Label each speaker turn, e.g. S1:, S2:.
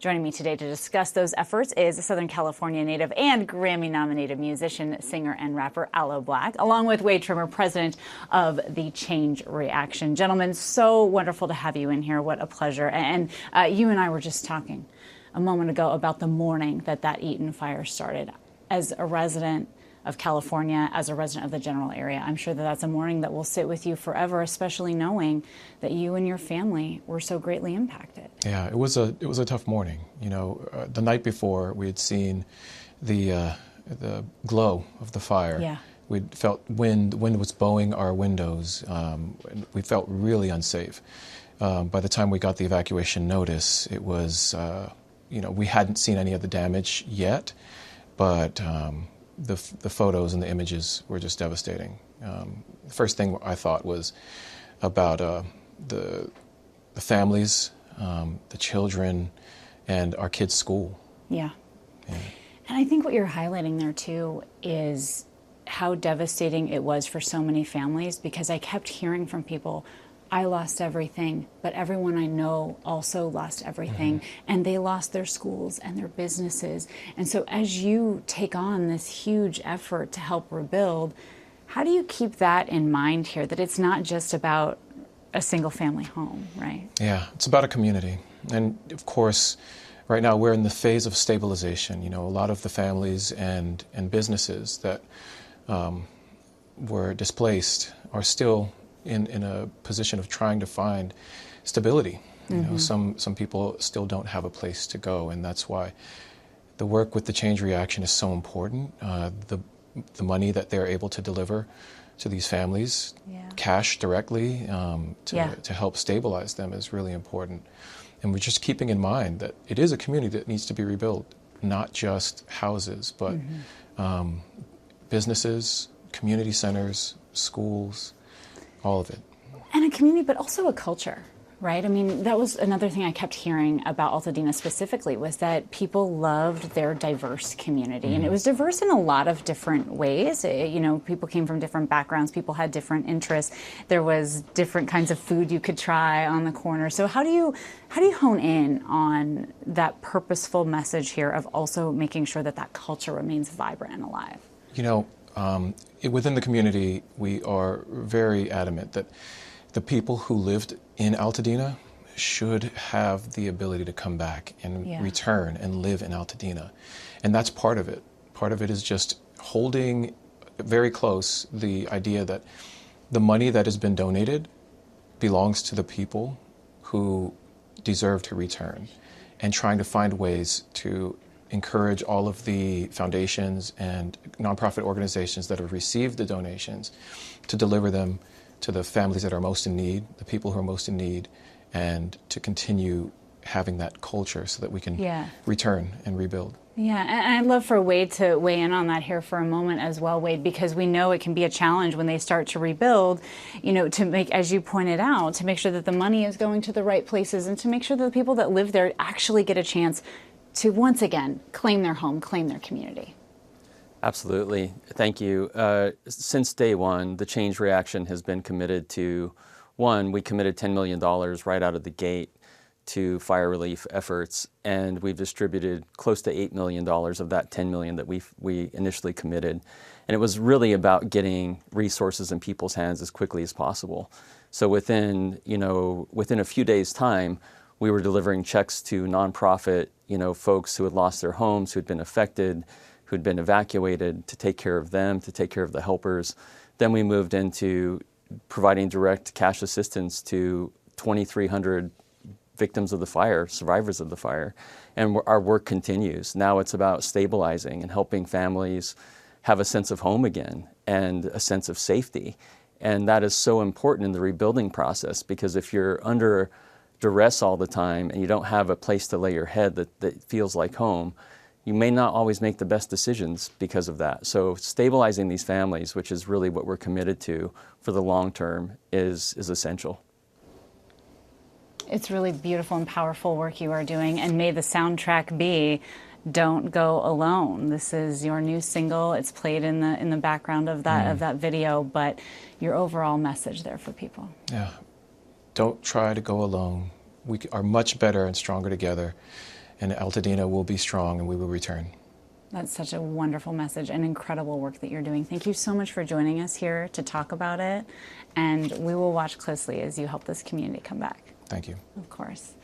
S1: Joining me today to discuss those efforts is a Southern California native and Grammy-nominated musician, singer, and rapper Aloe Blacc, along with Wade Trimmer, president of the Change Reaction. Gentlemen, so wonderful to have you in here. What a pleasure. And you and I were just talking a moment ago about the morning that Eaton Fire started. As a resident of California, as a resident of the general area, I'm sure that that's a morning that will sit with you forever, especially knowing that you and your family were so greatly impacted.
S2: Yeah, it was a tough morning. You know, the night before we had seen the glow of the fire.
S1: Yeah.
S2: We felt the wind was blowing our windows. And we felt really unsafe. By the time we got the evacuation notice, it was, we hadn't seen any of the damage yet, but the photos and the images were just devastating. The first thing I thought was about the families, the children, and our kids' school.
S1: Yeah. And I think what you're highlighting there too is how devastating it was for so many families, because I kept hearing from people, I lost everything, but everyone I know also lost everything, and they lost their schools and their businesses. And so as you take on this huge effort to help rebuild, how do you keep that in mind here, that it's not just about a single family home, right?
S2: Yeah, it's about a community. And of course, right now we're in the phase of stabilization. You know, a lot of the families and businesses that were displaced are still in a position of trying to find stability. You know, some people still don't have a place to go, and that's why the work with the Change Reaction is so important. The money that they're able to deliver to these families, cash directly, to help stabilize them is really important. And we're just keeping in mind that it is a community that needs to be rebuilt, not just houses, but businesses, community centers, schools, all of it.
S1: And a community, but also a culture, right? I mean, that was another thing I kept hearing about Altadena specifically, was that people loved their diverse community. And it was diverse in a lot of different ways. People came from different backgrounds, people had different interests. There was different kinds of food you could try on the corner. So how do you hone in on that purposeful message here of also making sure that culture remains vibrant and alive?
S2: You know, within the community, we are very adamant that the people who lived in Altadena should have the ability to come back and return and live in Altadena. And that's part of it. Part of it is just holding very close the idea that the money that has been donated belongs to the people who deserve to return, and trying to find ways to encourage all of the foundations and nonprofit organizations that have received the donations to deliver them to the families that are most in need, the people who are most in need, and to continue having that culture so that we can return and rebuild.
S1: Yeah, and I'd love for Wade to weigh in on that here for a moment as well, Wade, because we know it can be a challenge when they start to rebuild, to make, as you pointed out, to make sure that the money is going to the right places, and to make sure that the people that live there actually get a chance to once again claim their home, claim their community.
S3: Absolutely. Thank you. Since day one, the Change Reaction has been committed to, we committed $10 million right out of the gate to fire relief efforts, and we've distributed close to $8 million of that $10 million that we initially committed. And it was really about getting resources in people's hands as quickly as possible. So within a few days' time, we were delivering checks to nonprofit, folks who had lost their homes, who had been affected, who'd been evacuated, to take care of them, to take care of the helpers. Then we moved into providing direct cash assistance to 2,300 victims of the fire, survivors of the fire. And our work continues. Now it's about stabilizing and helping families have a sense of home again and a sense of safety. And that is so important in the rebuilding process, because if you're under duress all the time and you don't have a place to lay your head that feels like home, you may not always make the best decisions because of that. So stabilizing these families, which is really what we're committed to for the long term, is essential.
S1: It's really beautiful and powerful work you are doing, and may the soundtrack be "Don't Go Alone." This is your new single. It's played in the background of that video, but your overall message there for people.
S2: Yeah, don't try to go alone. We are much better and stronger together, and Altadena will be strong, and we will return.
S1: That's such a wonderful message and incredible work that you're doing. Thank you so much for joining us here to talk about it, and we will watch closely as you help this community come back.
S2: Thank you.
S1: Of course.